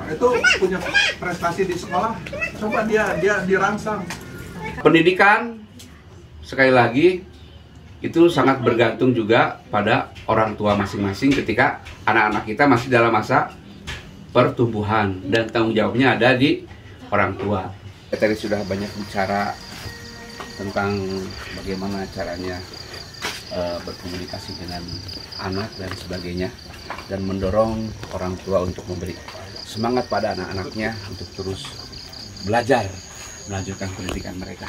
Itu punya prestasi di sekolah, coba dia dirangsang. Pendidikan sekali lagi itu sangat bergantung juga pada orang tua masing-masing ketika anak-anak kita masih dalam masa pertumbuhan, dan tanggung jawabnya ada di orang tua. Kita tadi sudah banyak bicara tentang bagaimana caranya berkomunikasi dengan anak dan sebagainya, dan mendorong orang tua untuk memberi semangat pada anak-anaknya untuk terus belajar melanjutkan pendidikan mereka.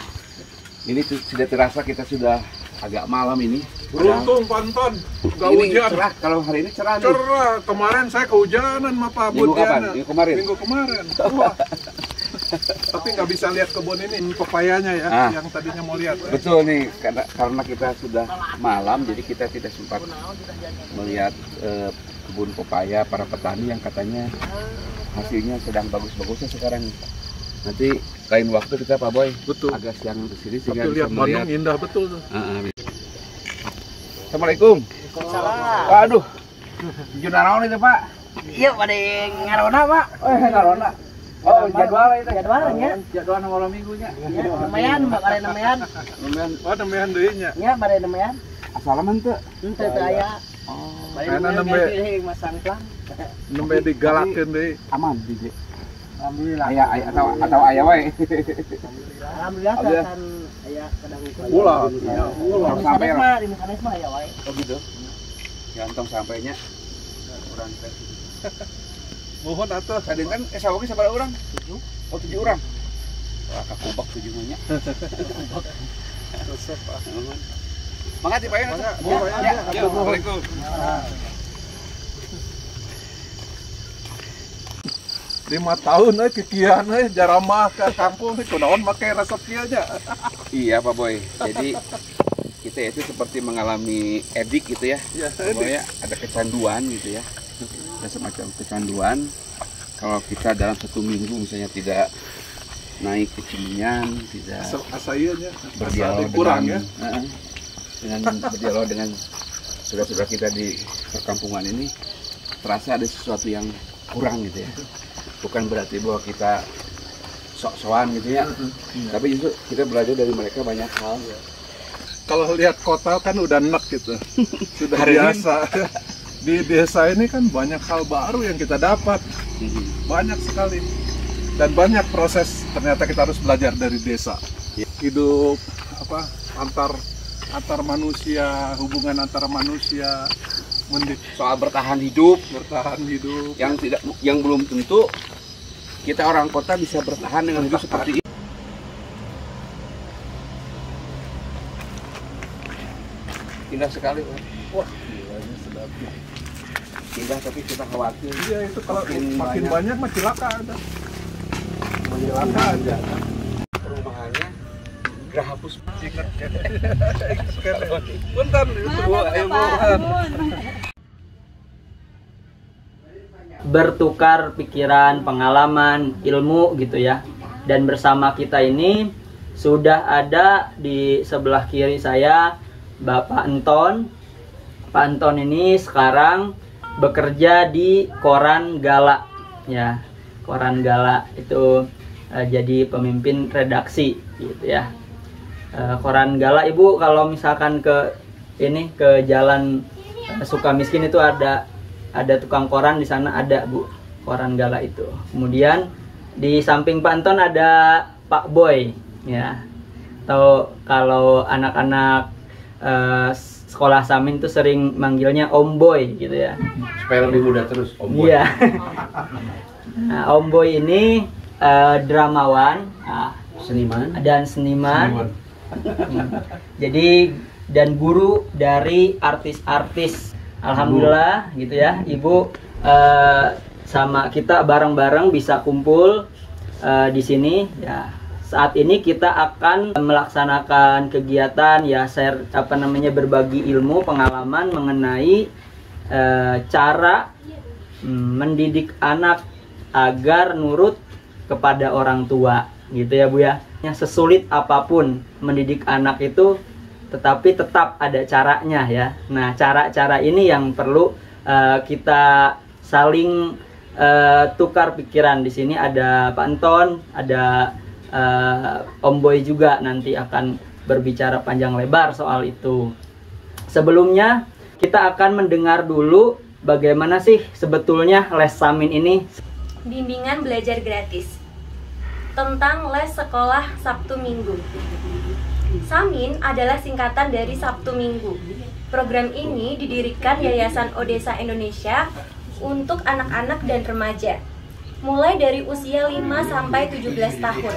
Ini tidak terasa kita sudah agak malam ini. Beruntung Panton, nggak ini hujan. Cerah, kalau hari ini cerah nih. Cerah, kemarin saya kehujanan sama Pak Bud. Minggu kapan? Minggu kemarin? Minggu kemarin. Wah. Tapi nggak bisa lihat kebun ini, pepayanya ya, yang tadinya mau lihat. Betul nih, karena kita sudah malam, jadi kita tidak sempat melihat kebun pepaya para petani yang katanya hasilnya sedang bagus-bagusnya sekarang. Nanti lain waktu kita Pak Boy, betul, agak siang ke sini sehingga bisa lihat Bandung indah betul tuh. Assalamualaikum. Waalaikumsalam. Waduh, Junaraon itu Pak? Iya pada ngarona Pak. Ngarona. Oh, jadwal itu. Jadwalnya. Jadwal malam minggunya. Ya, lumayan Mbak bare nemean. Lumayan. Oh, nemean deui nya. Ya, bare nemean. Asalaman teu? Henteu teu aya. Oh, Bare Karena nemean pilih masang pelang. nembe digalakeun deui. aman di. Alhamdulillah. Aya atau aya wae. Alhamdulillah kan aya kadang Ulah. Ulah sampai lah. Di mekanisme aya wae. Oh gitu. Gantong sampainya. Kurang tes. Mohon atuh. Tadi kan sawoge sabaraha urang? 7. Oh, 7 urang. Wah, kakubak 7 nya. Resep Pak. Makasih Pak ya. Assalamualaikum. Lima tahun kikian jaramah ke kampung kunaon make resep kieu aja. Iya Pak Boy. Jadi kita itu seperti mengalami edik gitu ya. Ya, Pokoknya ada kecanduan gitu ya. Ada semacam kecanduan. Kalau kita dalam 1 minggu misalnya tidak naik ketinggian, tidak asainya berdialog kurang dengan, ya. Dengan berdialog dengan saudara-saudara kita di perkampungan ini, terasa ada sesuatu yang kurang gitu ya. Bukan berarti bahwa kita sok-sokan gitu ya, tapi justru kita belajar dari mereka banyak hal. Kalau lihat kota kan udah enak gitu, sudah biasa. Di desa ini kan banyak hal baru yang kita dapat, banyak sekali, dan banyak proses. Ternyata kita harus belajar dari desa. Hidup apa antar manusia, hubungan antara manusia, Soal bertahan hidup yang belum tentu kita orang kota bisa bertahan dengan hidup seperti ini. Indah sekali. Wah, sedap. Indah tapi kita khawatir. Iya, itu kalau makin banyak mah cilaka ada. Cilaka aja. Perumahannya Grahapus. Ingat Punten itu ayo bertukar pikiran, pengalaman, ilmu gitu ya. Dan bersama kita ini sudah ada di sebelah kiri saya Bapak Anton. Pak Anton ini sekarang bekerja di Koran Gala ya. Koran Gala itu jadi pemimpin redaksi gitu ya. Koran Gala Ibu kalau misalkan ke jalan Sukamiskin itu ada tukang koran di sana, ada Bu Koran Gala itu. Kemudian di samping Pak Anton ada Pak Boy ya. Atau kalau anak-anak sekolah Samin tuh sering manggilnya Om Boy gitu ya. Supaya lebih mudah terus Om Boy. Iya. Nah, Om Boy ini dramawan, Seniman. Jadi dan guru dari artis-artis. Alhamdulillah gitu ya, Ibu sama kita bareng-bareng bisa kumpul di sini ya. Saat ini kita akan melaksanakan kegiatan ya berbagi ilmu pengalaman mengenai cara mendidik anak agar nurut kepada orang tua gitu ya Bu ya. Sesulit apapun mendidik anak itu tetapi tetap ada caranya ya. Nah, cara-cara ini yang perlu kita saling tukar pikiran. Di sini ada Pak Anton, ada Om Boy juga nanti akan berbicara panjang lebar soal itu. Sebelumnya kita akan mendengar dulu bagaimana sih sebetulnya les Samin ini. Bimbingan belajar gratis tentang les sekolah Sabtu Minggu. Samin adalah singkatan dari Sabtu Minggu. Program ini didirikan Yayasan Odesa Indonesia untuk anak-anak dan remaja, mulai dari usia 5 sampai 17 tahun.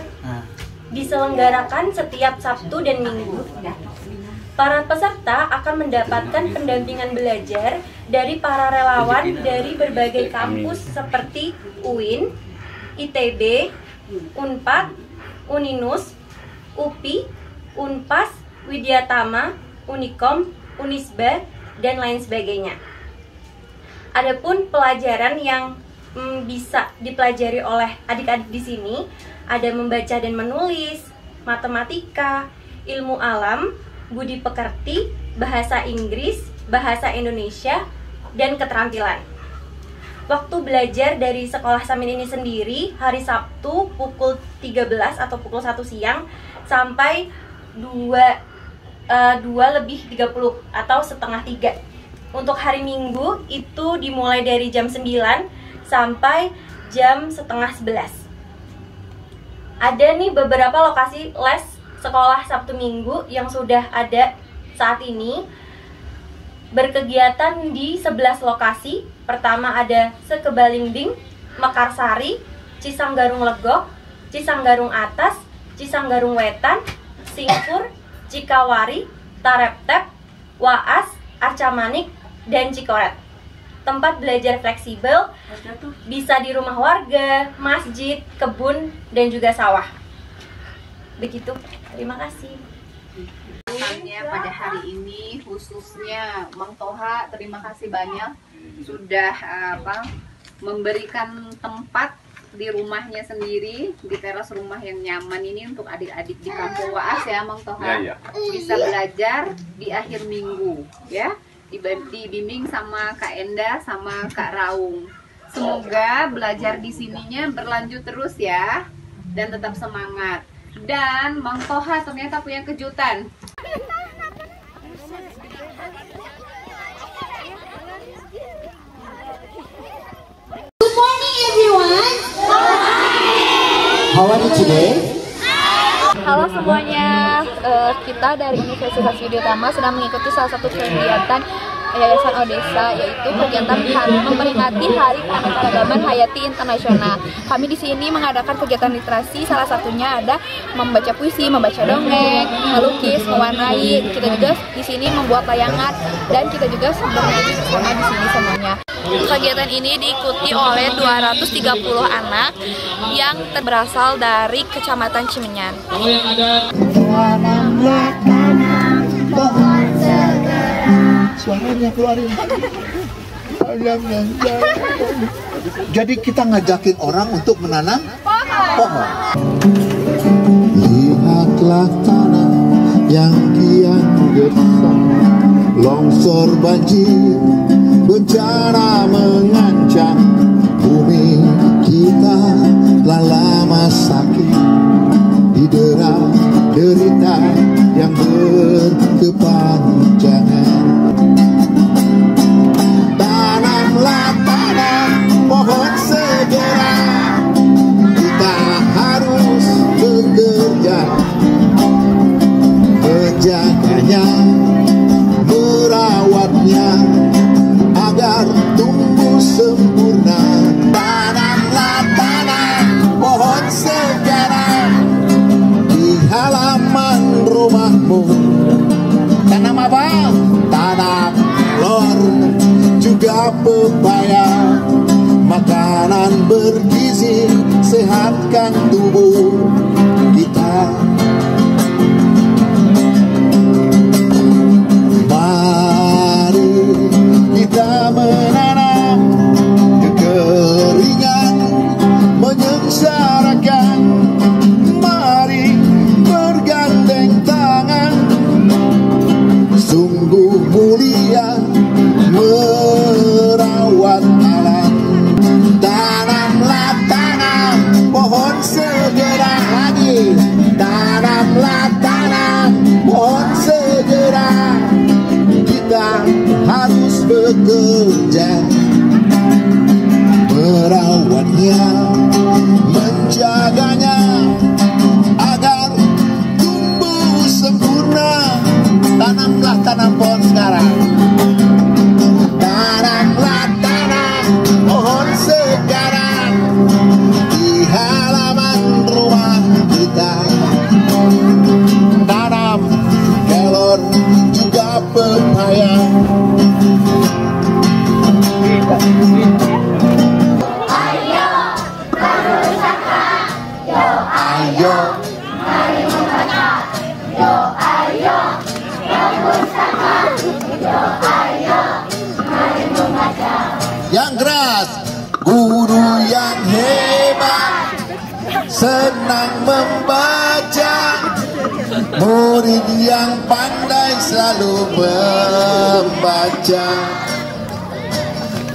Diselenggarakan setiap Sabtu dan Minggu. Para peserta akan mendapatkan pendampingan belajar dari para relawan dari berbagai kampus seperti UIN, ITB, Unpad, Uninus, UPI, Unpas, Widyatama, Unikom, Unisba, dan lain sebagainya. Adapun pelajaran yang bisa dipelajari oleh adik-adik di sini ada membaca dan menulis, matematika, ilmu alam, budi pekerti, bahasa Inggris, bahasa Indonesia, dan keterampilan. Waktu belajar dari sekolah Samin ini sendiri hari Sabtu pukul 13 atau pukul 1 siang sampai 2:30 atau setengah 3. Untuk hari Minggu itu dimulai dari jam 9 sampai jam setengah 11. Ada nih beberapa lokasi les sekolah Sabtu Minggu yang sudah ada saat ini. Berkegiatan di 11 lokasi. Pertama ada Sekebalingding, Mekarsari, Cisanggarung Legok, Cisanggarung Atas, Cisanggarung Wetan, Singpur, Cikawari, Tareptep, Waas, Arcamanik, dan Cikoret. Tempat belajar fleksibel, bisa di rumah warga, masjid, kebun, dan juga sawah. Begitu, terima kasih. Pada hari ini khususnya Mang Toha, terima kasih banyak sudah memberikan tempat di rumahnya sendiri, di teras rumah yang nyaman ini untuk adik-adik di Kampung Waas ya Mang Toha. Bisa belajar di akhir minggu ya, dibimbing sama Kak Enda sama Kak Raung. Semoga belajar di sininya berlanjut terus ya, dan tetap semangat. Dan Mang Toha ternyata punya kejutan. Good morning everyone. How are you today? Halo semuanya, kita dari Universitas Widyatama sedang mengikuti salah satu kegiatan Yayasan Odesa, yaitu kegiatan memperingati Hari Keanekaragaman Hayati Internasional. Kami di sini mengadakan kegiatan literasi, salah satunya ada membaca puisi, membaca dongeng, melukis, mewarnai. Kita juga di sini membuat layangan dan kita juga bernyanyi bersama di sini semuanya. Kegiatan ini diikuti oleh 230 anak yang berasal dari Kecamatan Cimenyan. Suaranya keluarin. Jadi kita ngajakin orang untuk menanam pohon. Lihatlah tanah yang kian gersang, longsor banjir, bencana mengancam. Bumi kita telah lama sakit, didera derita yang berkepanjangan. Tanamlah tanam pohon segera, kita harus bekerja, menjaganya, merawatnya agar tumbuh sempurna. Tanamlah tanam pohon segera di halaman rumahmu. Tanam apa? Tanam telur, juga pepaya, makanan bergizi, sehatkan tubuh kita. Mari kita menanam kekeringan, menyengsarakan. Mari bergandeng tangan, sungguh mulia merawat alam. bekerja, merawatnya, menjaganya agar tumbuh sempurna. Tanamlah tanam pohon sekarang, tanamlah tanam pohon sekarang di halaman rumah kita. Tanam melon juga pepaya. Ayo berusaha, yo ayo mari membaca, yo ayo berusaha, yo ayo mari membaca. Yang keras, guru yang hebat, senang membaca, murid yang pandai selalu membaca.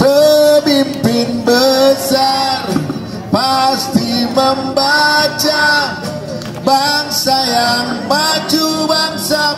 Pemimpin besar pasti membaca, bangsa yang maju, bangsa